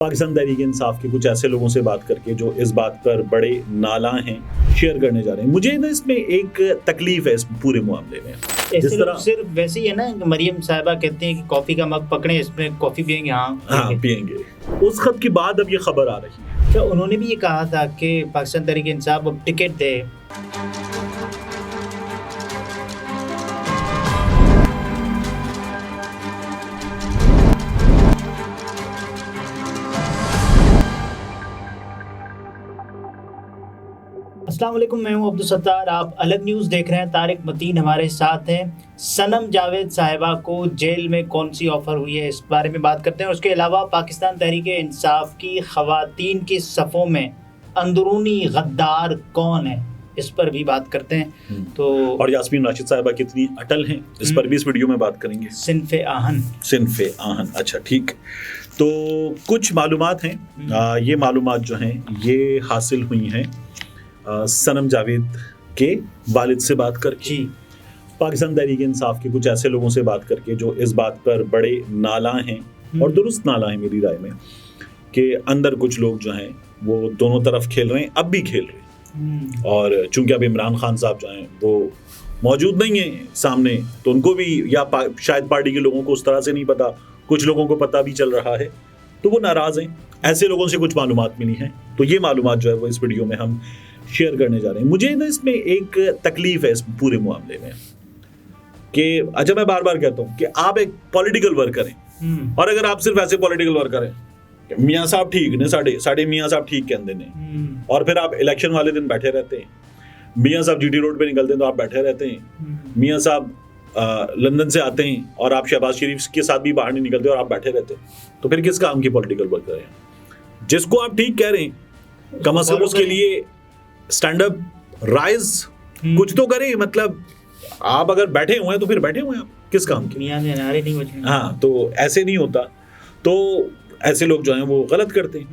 पाकिस्तान तहरीक इंसाफ के कुछ ऐसे लोगों से बात करके जो इस बात पर बड़े नाला हैं, शेयर करने जा रहे हैं। मुझे ना इसमें एक तकलीफ है इस पूरे मामले में। जिस तरह सिर्फ वैसे ही है ना, मरियम साहिबा कहती हैं कि कॉफी का मग पकड़े, इसमें कॉफी पियेंगे। हाँ पियेंगे। उस खत के बाद अब ये खबर आ रही है। तो उन्होंने भी ये कहा था कि पाकिस्तान तहरीक इंसाफ अब टिकट दे। अस्सलाम वालेकुम, मैं हूं अब्दुल सत्तार। आप अलग न्यूज़ देख रहे हैं। तारिक मतीन हमारे साथ हैं। सनम जावेद साहिबा को जेल में कौन सी ऑफ़र हुई है, इस बारे में बात करते हैं। उसके अलावा पाकिस्तान तहरीक इंसाफ की ख़वातीन की सफ़ों में अंदरूनी गद्दार कौन है, इस पर भी बात करते हैं। तो और यास्मीन राशिद साहिबा कितनी अटल हैं, इस पर भी इस वीडियो में बात करेंगे। सिनफ़े आहन। अच्छा ठीक। तो कुछ मालूमात हैं, ये मालूमात जो हैं ये हासिल हुई हैं सनम जावेद के वालिद से बात करके, पाकिस्तान तहरीक इंसाफ के कुछ ऐसे लोगों से बात करके जो इस बात पर बड़े नाला हैं और दुरुस्त नाला हैं मेरी राय में, कि अंदर कुछ लोग जो हैं वो दोनों तरफ खेल रहे हैं, अब भी खेल रहे हैं। और चूंकि अब इमरान खान साहब जो हैं वो मौजूद नहीं है सामने, तो उनको भी या शायद पार्टी के लोगों को उस तरह से नहीं पता, कुछ लोगों को पता भी चल रहा है, तो वो नाराज़ हैं। ऐसे लोगों से कुछ मालूमात मिली हैं, तो ये मालूमात जो है वो इस वीडियो में हम शेयर करने जा रहे हैं। मुझे ना इसमें एक तकलीफ है इस पूरे मामले में, कि अच्छा मैं बार बार कहता हूँ कि आप एक पॉलिटिकल वर्कर हैं, और अगर आप सिर्फ ऐसे पॉलिटिकल वर्कर हैं, मियाँ साहब ठीक ने, साढ़े मियाँ साहब ठीक कहते हैं, और फिर आप इलेक्शन वाले दिन बैठे रहते हैं, मियाँ साहब जीटी रोड पे निकलते हैं तो आप बैठे रहते हैं, मियाँ साहब लंदन से आते हैं और आप शहबाज शरीफ के साथ भी बाहर नहीं निकलते और आप बैठे रहते हैं, तो फिर किस काम की पॉलिटिकल वर्कर हैं? जिसको आप ठीक कह रहे हैं, कम अज कम उसके लिए स्टैंड अप राइज कुछ तो करें। मतलब आप अगर बैठे हुए हैं तो फिर बैठे हुए हैं, आप किस काम के? हाँ, तो ऐसे नहीं होता। तो ऐसे लोग जो हैं वो गलत करते हैं।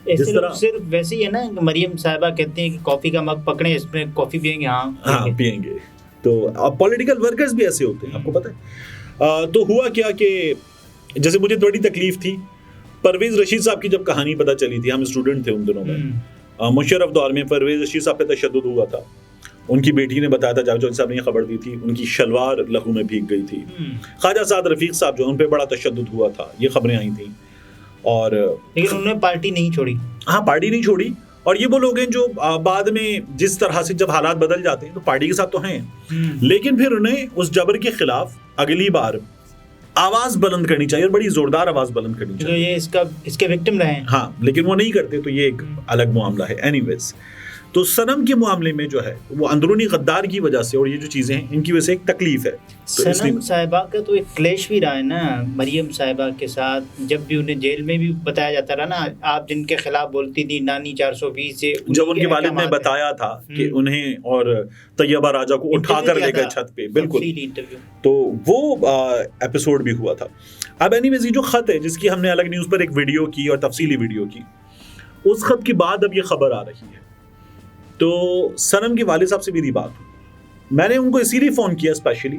जिस तरह सिर्फ वैसे ही है ना, मरियम साहिबा कहती हैं कि कॉफी का मग पकड़े, इसमें कॉफी पियेंगे। हाँ पियेंगे। तो अब पॉलिटिकल वर्कर्स भी ऐसे होते हैं, आपको पता है। तो हुआ क्या कि जैसे मुझे थोड़ी तकलीफ थी, परवेज रशीद साहब की जब कहानी पता चली थी, हम स्टूडेंट थे उन दिनों में, मुशर्रफ दौर में परवेज रशीद साहब पे तशद्दुद हुआ था। उनकी बेटी ने बताया था, जावेद साहब ने ये खबर दी थी, उनकी शलवार लहू में भीग गई थी। ख्वाजा साद रफीक साहब जो उन पे बड़ा तशद्दुद हुआ था, ये खबरें आई थी। और लेकिन उन्होंने पार्टी नहीं छोड़ी। हाँ, पार्टी नहीं छोड़ी। और ये वो लोग हैं जो बाद में जिस तरह से जब हालात बदल जाते हैं तो पार्टी के साथ तो हैं, लेकिन फिर उन्हें उस जबर के खिलाफ अगली बार आवाज बुलंद करनी चाहिए, और बड़ी जोरदार आवाज बुलंद करनी चाहिए। तो ये इसके विक्टिम रहे हैं। हाँ, लेकिन वो नहीं करते, तो ये एक अलग मामला है। एनीवेज, तो सनम के मामले में जो है वो अंदरूनी गद्दार की वजह से और ये जो चीजें हैं इनकी वजह से एक तकलीफ है। तो सनम साहिबा का तो एक क्लेश भी रहा है ना मरियम साहिबा के साथ, जब भी उन्हें जेल में भी बताया जाता रहा ना, आप जिनके खिलाफ बोलती थी नानी 420 से, जब उनके वालिद ने बताया था कि उन्हें और तैयबा राजा को उठा कर ले गए छत पे, बिल्कुल, तो वो एपिसोड भी हुआ था। अब एनीवेज, ये जो खत है जिसकी हमने अलग न्यूज़ पर एक वीडियो की और तफसीली वीडियो की, उस खत के बाद अब ये खबर आ रही है। तो सनम के वालिद साहब से मेरी बात हुई, मैंने उनको इसीलिए फ़ोन किया स्पेशली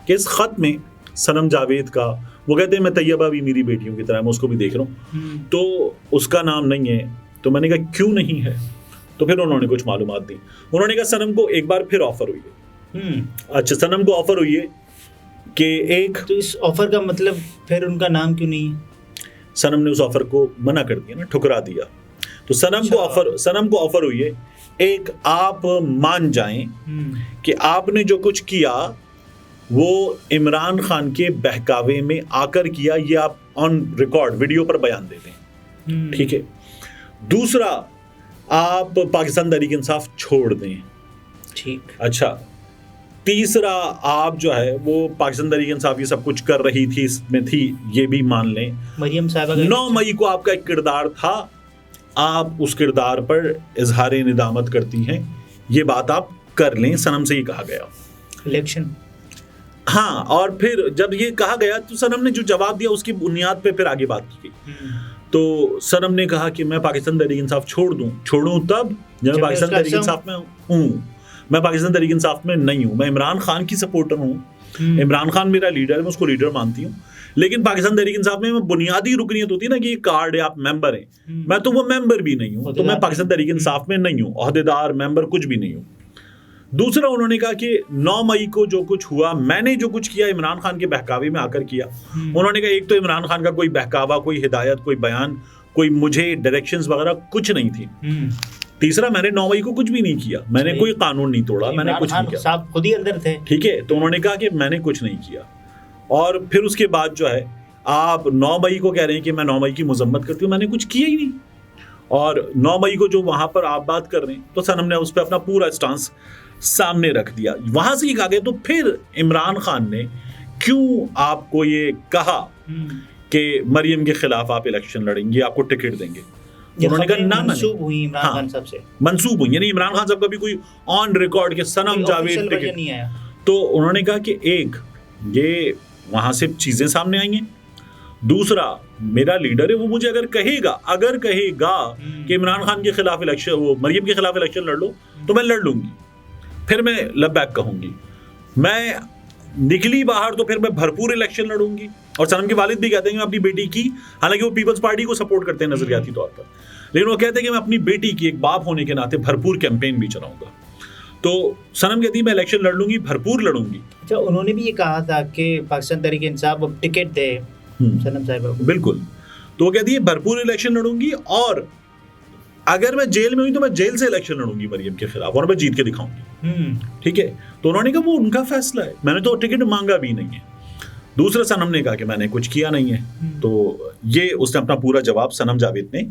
कि इस ख़त में सनम जावेद का, वो कहते हैं मैं तैयबा भी मेरी बेटियों की तरह, मैं उसको भी देख रहा हूँ, तो उसका नाम नहीं है। तो मैंने कहा क्यों नहीं है? तो फिर उन्होंने कुछ मालूमात दी। उन्होंने कहा सनम को एक बार फिर ऑफ़र हुई है। अच्छा, सनम को ऑफ़र हुई है कि एक, तो इस ऑफ़र का मतलब फिर उनका नाम क्यों नहीं है? सनम ने उस ऑफ़र को मना कर दिया ना, ठुकरा दिया। तो सनम को ऑफ़र हुई है, एक, आप मान जाएं कि आपने जो कुछ किया वो इमरान खान के बहकावे में आकर किया, ये आप ऑन रिकॉर्ड वीडियो पर बयान दे दें, ठीक है। दूसरा, आप पाकिस्तान तहरीक इंसाफ छोड़ दें, ठीक। अच्छा, तीसरा, आप जो है वो पाकिस्तान तहरीक इंसाफ ये सब कुछ कर रही थी, इसमें थी, ये भी मान लें। मरियम साहिबा 9 मई को आपका एक किरदार था, आप उस किरदार पर इजहार निदामत करती हैं, ये बात आप कर लें। सनम से ये कहा गया इलेक्शन। हाँ, और फिर जब ये कहा गया तो सनम ने जो जवाब दिया उसकी बुनियाद पे फिर आगे बात की। तो सनम ने कहा कि मैं पाकिस्तान तहरीक इंसाफ छोड़ूं तब जब मैं पाकिस्तान तहरीक इंसाफ में हूँ। मैं पाकिस्तान तहरीक इंसाफ में नहीं हूँ, मैं इमरान खान की सपोर्टर हूँ, इमरान खान मेरा लीडर है, मैं उसको लीडर मानती हूँ, लेकिन पाकिस्तान तहरीक इंसाफ में बुनियादी रुकनीत होती है ना कि ये कार्ड है, आप मेंबर हैं, मैं तो वो मेंबर भी नहीं हूँ, तो मैं पाकिस्तान तहरीक इंसाफ में नहीं हूँ, ओहदेदार मेंबर कुछ भी नहीं हूँ। दूसरा, उन्होंने कहा कि 9 मई को जो कुछ हुआ, मैंने जो कुछ किया इमरान खान के बहकावे में आकर किया। उन्होंने कहा एक तो इमरान खान का कोई बहकावा, कोई हिदायत, कोई बयान, कोई मुझे डायरेक्शंस वगैरह कुछ नहीं थी। तीसरा, मैंने 9 मई को कुछ भी नहीं किया, मैंने कोई कानून नहीं तोड़ा, मैंने कुछ नहीं किया, साहब खुद ही अंदर थे। ठीक है, तो उन्होंने कहा कि मैंने कुछ नहीं किया। और फिर उसके बाद जो है आप 9 मई को कह रहे हैं कि मैं 9 मई की मजम्मत करती हूँ, मैंने कुछ किया ही नहीं। और 9 मई को जो वहां पर आप बात कर रहे हैं, तो सनम ने उस पर अपना पूरा स्टांस सामने रख दिया। वहां से आगे तो फिर इमरान खान ने क्यों आपको ये कहा कि मरियम के खिलाफ आप इलेक्शन लड़ेंगे, आपको टिकट देंगे, उन्होंने कहा ना, मंसूब हुई इमरान खान साहब से, मंसूब हुई, यानी इमरान खान साहब का भी कोई ऑन रिकॉर्ड के सनम जावेद टिकट नहीं आया। तो उन्होंने कहा कि एक ये वहां से चीजें सामने आई हैं, दूसरा मेरा लीडर है, वो मुझे अगर कहेगा कि इमरान खान के खिलाफ इलेक्शन, वो मरियम के खिलाफ इलेक्शन लड़ लो, तो मैं लड़ लूंगी, फिर मैं लबैक कहूंगी। मैं निकली बाहर तो फिर मैं भरपूर इलेक्शन लड़ूंगी। और सनम के वालिद भी कहते हैं कि मैं अपनी बेटी की, हालांकि वो पीपल्स पार्टी को सपोर्ट करते हैं नजरियाती तौर पर, लेकिन वो कहते हैं कि मैं अपनी बेटी की एक बाप होने के नाते भरपूर कैंपेन भी चलाऊंगा। तो सनम कहती है मैं इलेक्शन लड़ लूंगी, भरपूर लड़ूंगी। अच्छा, उन्होंने भी ये कहा था कि पाकिस्तान तहरीक इंसाफ अब टिकट दे सनम साहिबा को। बिल्कुल, तो वो कहती है भरपूर इलेक्शन लड़ूंगी, और अगर मैं जेल में हुई तो मैं जेल से इलेक्शन लड़ूंगी मरियम के खिलाफ, और मैं जीत के दिखाऊंगी। ठीक है, तो उन्होंने कहा वो उनका फैसला है, मैंने तो टिकट मांगा भी नहीं है। दूसरा, सनम ने कहा कि मैंने कुछ किया नहीं है, तो ये उसने अपना पूरा जवाब सनम जावेद ने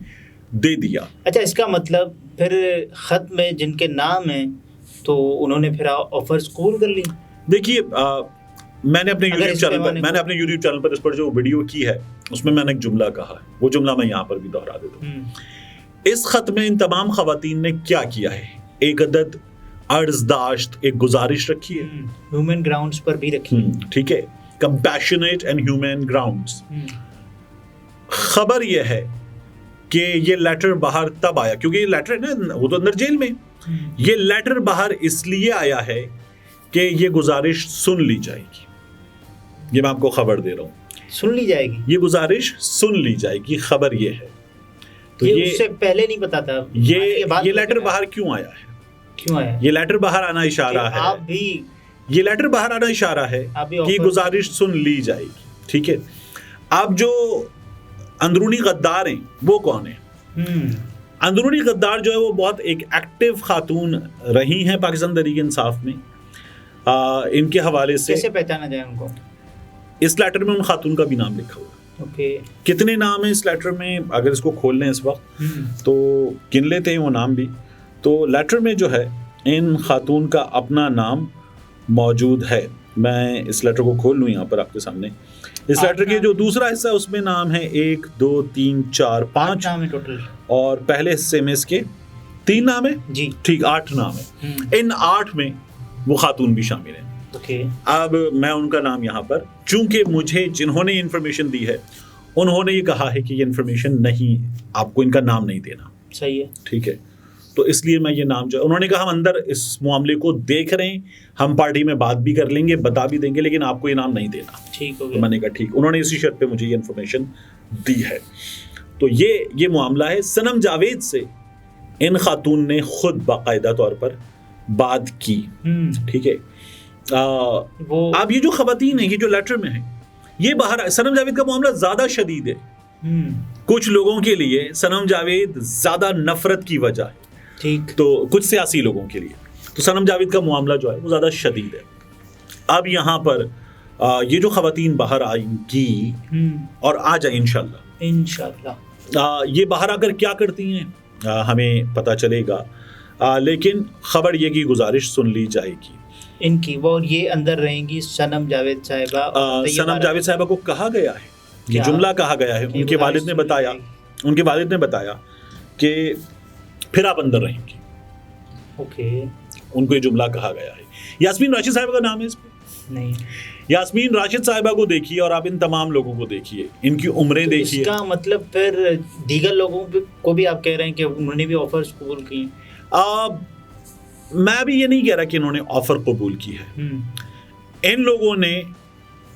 दे दिया। अच्छा, इसका मतलब फिर खत में जिनके नाम है तो उन्होंने फिर ऑफर्स कबूल कर ली। देखिए, मैंने अपने यूट्यूब चैनल पर इस पर जो वीडियो की है उसमें मैंने एक जुमला कहा है, वो जुमला मैं यहाँ पर भी दोहरा देता हूँ। इस खत में इन तमाम खवातीन ने क्या किया है, एक अदद अर्ज़दाश्त, एक गुजारिश रखी है, ह्यूमन ग्राउंड्स पर भी रखी है, ठीक है, कंपैशनेट एंड ह्यूमन ग्राउंड्स। खबर यह है कि ये लेटर बाहर तब आया क्योंकि ये लेटर है ना, वो तो अंदर जेल में, ये लेटर बाहर इसलिए आया है कि ये गुजारिश सुन ली जाएगी। ये मैं आपको खबर दे रहा हूँ, सुन ली जाएगी, ये गुजारिश सुन ली जाएगी, खबर ये है। तो ये उससे पहले नहीं पता था, ये लेटर बाहर क्यों आया है, क्यों आया? ये लेटर बाहर आना इशारा है, आप भी ये लेटर बाहर आना इशारा है कि गुजारिश सुन ली जाएगी। ठीक है, अब जो अंदरूनी गद्दार हैं वो कौन है? अंदरूनी गद्दार जो है वो बहुत एक एक्टिव खातून रही हैं पाकिस्तान तहरीक इंसाफ में। इनके हवाले से कैसे पहचाना जाए उनको? इस लेटर में उन खातून का भी नाम लिखा हुआ है। ओके, कितने नाम है इस लेटर में, अगर इसको खोल लें इस वक्त तो गिन लेते हैं वो नाम भी। तो लेटर में जो है इन खातून का अपना नाम मौजूद है। मैं इस लेटर को खोल लूँ यहाँ पर आपके सामने। इस लेटर के जो दूसरा हिस्सा है उसमें नाम है 1 2 3 4 5 नाम है टोटल, और पहले हिस्से में इसके 3 नाम है जी, ठीक 8 नाम है। इन 8 में वो खातून भी शामिल है। ओके, अब मैं उनका नाम यहाँ पर, चूंकि मुझे जिन्होंने इन्फॉर्मेशन दी है उन्होंने ये कहा है कि ये इन्फॉर्मेशन नहीं, आपको इनका नाम नहीं देना। सही है, ठीक है, तो इसलिए मैं ये नाम जो, उन्होंने कहा हम अंदर इस मामले को देख रहे हैं, हम पार्टी में बात भी कर लेंगे, बता भी देंगे, लेकिन आपको ये नाम नहीं देना। ठीक हो गया। तो मैंने कहा ठीक, उन्होंने इसी शर्त पे मुझे ये इन्फॉर्मेशन दी है। तो ये मामला है। सनम जावेद से इन खातून ने खुद बाकायदा तौर पर बात की। ठीक है, अब ये जो खवातीन है, ये जो लेटर में है, ये बाहर, सनम जावेद का मामला ज्यादा शदीद है। कुछ लोगों के लिए सनम जावेद ज्यादा नफरत की वजह है, ठीक, तो कुछ सियासी लोगों के लिए तो सनम जावेद का मामला जो है वो ज्यादा शदीद है। अब यहाँ पर ये जो खवातीन बाहर आएंगी और आ जाए इंशाल्लाह, ये बाहर आकर क्या करती हैं हमें पता चलेगा, लेकिन खबर ये की गुजारिश सुन ली जाएगी इनकी, वो ये अंदर रहेंगी। सनम जावेद साहिबा को कहा गया है, ये जुमला कहा गया है, उनके वालिद ने बताया कि फिर आप अंदर रहेंगी। ओके, उनको ये जुमला कहा गया है। यास्मीन राशिद साहिबा का नाम है इसमें नहीं, यास्मीन राशिद साहिबा को देखिए और आप इन तमाम लोगों को देखिए, इनकी उम्रें तो देखिए। इसका मतलब फिर दीगर लोगों को भी आप कह रहे हैं कि उन्होंने भी ऑफर्स कबूल किए? मैं भी ये नहीं कह रहा कि इन्होंने ऑफर कबूल की है। इन लोगों ने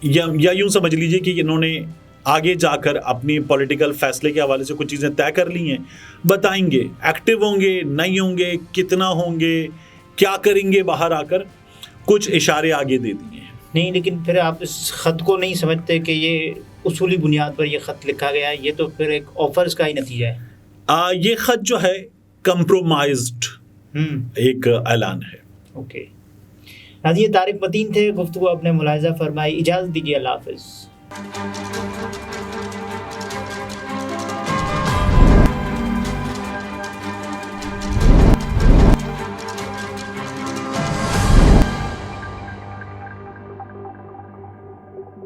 या यूं समझ लीजिए कि इन्होंने आगे जाकर अपनी पॉलिटिकल फैसले के हवाले से कुछ चीज़ें तय कर ली हैं, बताएंगे, एक्टिव होंगे नहीं होंगे, कितना होंगे, क्या करेंगे, बाहर आकर कुछ इशारे आगे दे दिए हैं। नहीं, लेकिन फिर आप इस खत को नहीं समझते कि ये उसूली बुनियाद पर ये खत लिखा गया है? ये तो फिर एक ऑफर्स का ही नतीजा है। ये खत जो है कंप्रोमाइज्ड एक ऐलान है। ओके नाज़रीन, तारिक मतीन थे, गुफ्तगू अपने मुलाहिज़ा फरमाई। इजाज़त दीजिए, अल्लाह हाफ़िज़।